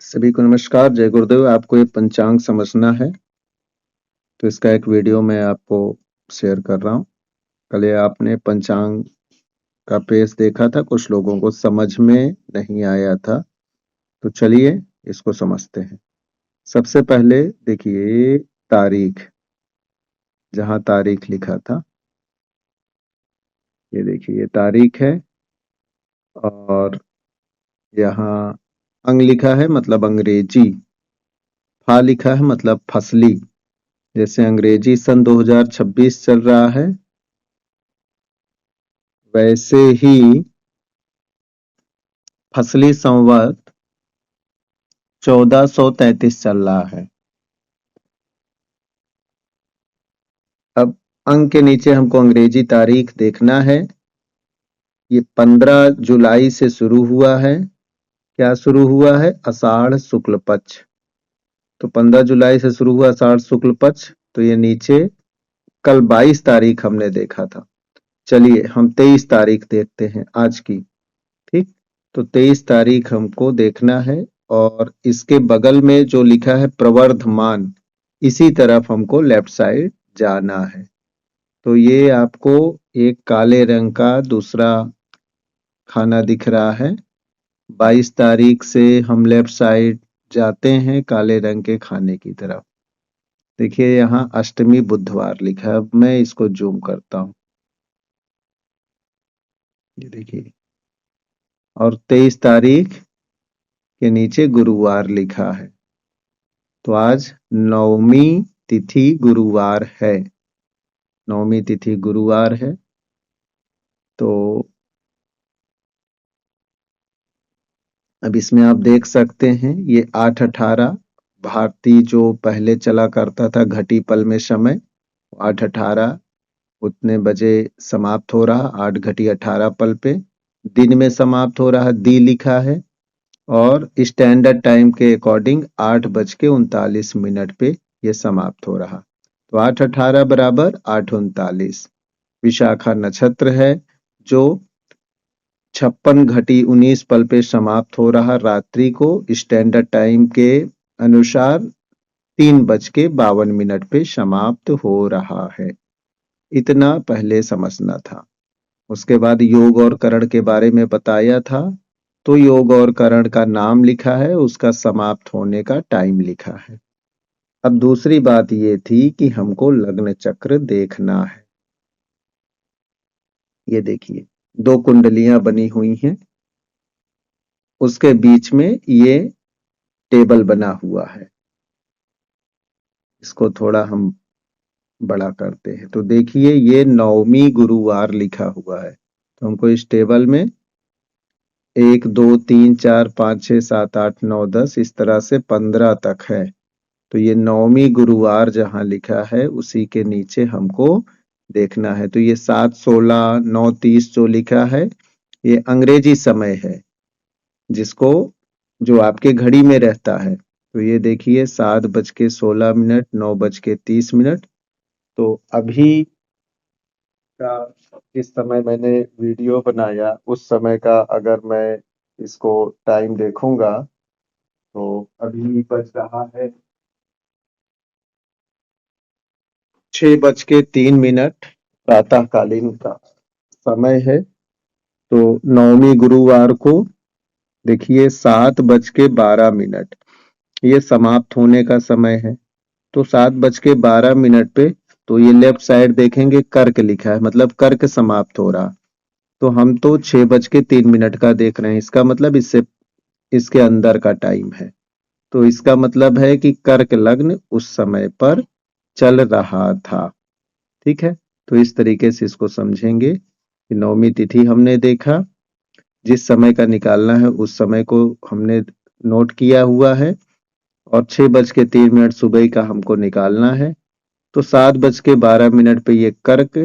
सभी को नमस्कार, जय गुरुदेव। आपको ये पंचांग समझना है तो इसका एक वीडियो मैं आपको शेयर कर रहा हूँ। कल ये आपने पंचांग का पेज देखा था, कुछ लोगों को समझ में नहीं आया था, तो चलिए इसको समझते हैं। सबसे पहले देखिए तारीख, जहाँ तारीख लिखा था, ये देखिए ये तारीख है और यहाँ अंग लिखा है मतलब अंग्रेजी, फा लिखा है मतलब फसली। जैसे अंग्रेजी सन 2026 चल रहा है, वैसे ही फसली संवत 1433 चल रहा है। अब अंक के नीचे हमको अंग्रेजी तारीख देखना है। ये 15 जुलाई से शुरू हुआ है। क्या शुरू हुआ है? आषाढ़ शुक्ल पक्ष। तो 15 जुलाई से शुरू हुआ आषाढ़ शुक्ल पक्ष, तो ये नीचे कल 22 तारीख हमने देखा था। चलिए हम 23 तारीख देखते हैं आज की। ठीक, तो 23 तारीख हमको देखना है और इसके बगल में जो लिखा है प्रवर्धमान, इसी तरफ हमको लेफ्ट साइड जाना है। तो ये आपको एक काले रंग का दूसरा खाना दिख रहा है। 22 तारीख से हम लेफ्ट साइड जाते हैं काले रंग के खाने की तरफ। देखिए यहाँ अष्टमी बुधवार लिखा है। अब मैं इसको जूम करता हूँ, ये देखिए, और 23 तारीख के नीचे गुरुवार लिखा है। तो आज नवमी तिथि गुरुवार है, नवमी तिथि गुरुवार है। तो अब इसमें आप देख सकते हैं ये 8:18 भारतीय जो पहले चला करता था घटी पल में समय, 8:18 उतने बजे समाप्त हो रहा, 8 घटी 18 पल पे दिन में समाप्त हो रहा, दी लिखा है। और स्टैंडर्ड टाइम के अकॉर्डिंग 8:39 पे ये समाप्त हो रहा। तो 8:18 बराबर 8:39। विशाखा नक्षत्र है जो 56 घटी 19 पल पे समाप्त हो रहा रात्रि को, स्टैंडर्ड टाइम के अनुसार 3:52 पे समाप्त हो रहा है। इतना पहले समझना था। उसके बाद योग और करण के बारे में बताया था। तो योग और करण का नाम लिखा है, उसका समाप्त होने का टाइम लिखा है। अब दूसरी बात ये थी कि हमको लग्न चक्र देखना है। ये देखिए 2 कुंडलियां बनी हुई हैं, उसके बीच में ये टेबल बना हुआ है। इसको थोड़ा हम बड़ा करते हैं तो देखिए ये नवमी गुरुवार लिखा हुआ है। तो हमको इस टेबल में 1 2 3 4 5 6 7 8 9 10 इस तरह से 15 तक है। तो ये नवमी गुरुवार जहां लिखा है उसी के नीचे हमको देखना है। तो ये 7 16 9 30 जो लिखा है ये अंग्रेजी समय है, जिसको जो आपके घड़ी में रहता है। तो ये देखिए 7:16, 9:30। तो अभी का जिस समय मैंने वीडियो बनाया उस समय का अगर मैं इसको टाइम देखूंगा तो अभी बज रहा है 6:03। प्रातःकालीन का समय है। तो नवमी गुरुवार को देखिए 7:12 ये समाप्त होने का समय है। तो 7:12 पे तो ये लेफ्ट साइड देखेंगे कर्क लिखा है, मतलब कर्क समाप्त हो रहा। तो हम तो 6:03 का देख रहे हैं, इसका मतलब इससे इसके अंदर का टाइम है। तो इसका मतलब है कि कर्क लग्न उस समय पर चल रहा था। ठीक है, तो इस तरीके से इसको समझेंगे कि नवमी तिथि हमने देखा, जिस समय का निकालना है उस समय को हमने नोट किया हुआ है, और 6:03 सुबह का हमको निकालना है। तो 7:12 पे ये कर्क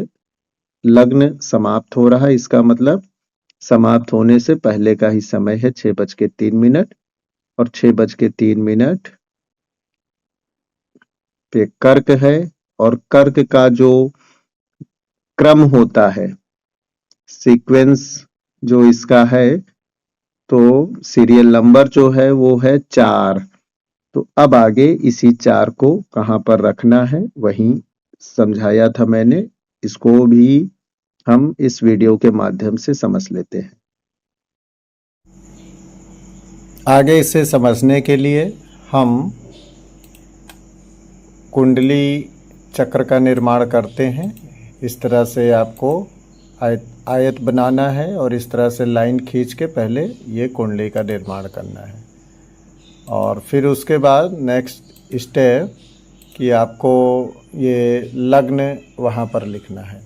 लग्न समाप्त हो रहा है, इसका मतलब समाप्त होने से पहले का ही समय है 6:03। और 6:03 पे कर्क है, और कर्क का जो क्रम होता है, सीक्वेंस जो इसका है, तो सीरियल नंबर जो है वो है 4। तो अब आगे इसी 4 को कहाँ पर रखना है वही समझाया था मैंने। इसको भी हम इस वीडियो के माध्यम से समझ लेते हैं। आगे इसे समझने के लिए हम कुंडली चक्र का निर्माण करते हैं। इस तरह से आपको आयत बनाना है और इस तरह से लाइन खींच के पहले ये कुंडली का निर्माण करना है। और फिर उसके बाद नेक्स्ट स्टेप कि आपको ये लग्न वहाँ पर लिखना है।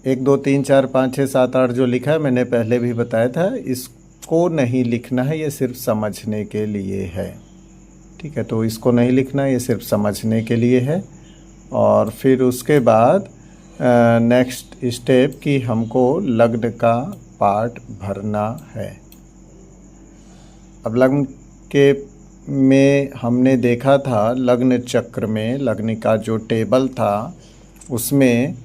1 2 3 4 5 6 7 8 जो लिखा है मैंने पहले भी बताया था, इसको नहीं लिखना है, ये सिर्फ समझने के लिए है। ठीक है, तो इसको नहीं लिखना है, ये सिर्फ समझने के लिए है। और फिर उसके बाद नेक्स्ट स्टेप कि हमको लग्न का पार्ट भरना है। अब लग्न के में हमने देखा था, लग्न चक्र में लग्न का जो टेबल था उसमें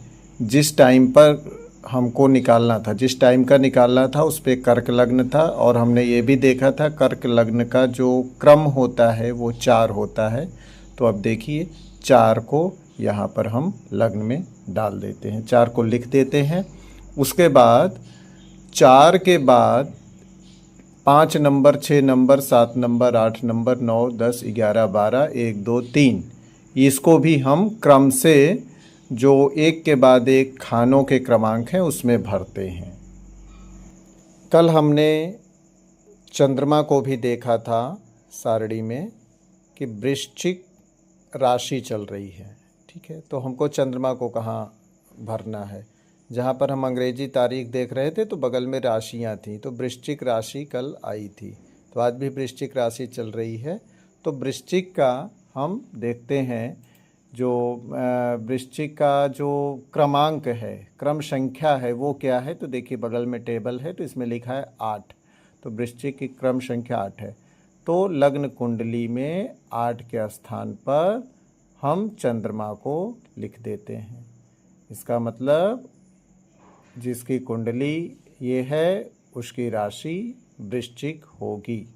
जिस टाइम पर हमको निकालना था, जिस टाइम का निकालना था उस पे कर्क लग्न था। और हमने ये भी देखा था कर्क लग्न का जो क्रम होता है वो 4 होता है। तो अब देखिए 4 को यहाँ पर हम लग्न में डाल देते हैं, 4 को लिख देते हैं। उसके बाद 4 के बाद 5 नंबर, 6 नंबर, 7 नंबर, 8 नंबर, 9 10 11 12 1 2 3 इसको भी हम क्रम से जो एक के बाद एक खानों के क्रमांक हैं उसमें भरते हैं। कल हमने चंद्रमा को भी देखा था सारणी में कि वृश्चिक राशि चल रही है। ठीक है, तो हमको चंद्रमा को कहाँ भरना है। जहाँ पर हम अंग्रेजी तारीख देख रहे थे तो बगल में राशियाँ थीं, तो वृश्चिक राशि कल आई थी, तो आज भी वृश्चिक राशि चल रही है। तो वृश्चिक का हम देखते हैं, जो वृश्चिक का जो क्रमांक है, क्रम संख्या है वो क्या है। तो देखिए बगल में टेबल है तो इसमें लिखा है 8, तो वृश्चिक की क्रम संख्या 8 है। तो लग्न कुंडली में 8 के स्थान पर हम चंद्रमा को लिख देते हैं। इसका मतलब जिसकी कुंडली ये है उसकी राशि वृश्चिक होगी।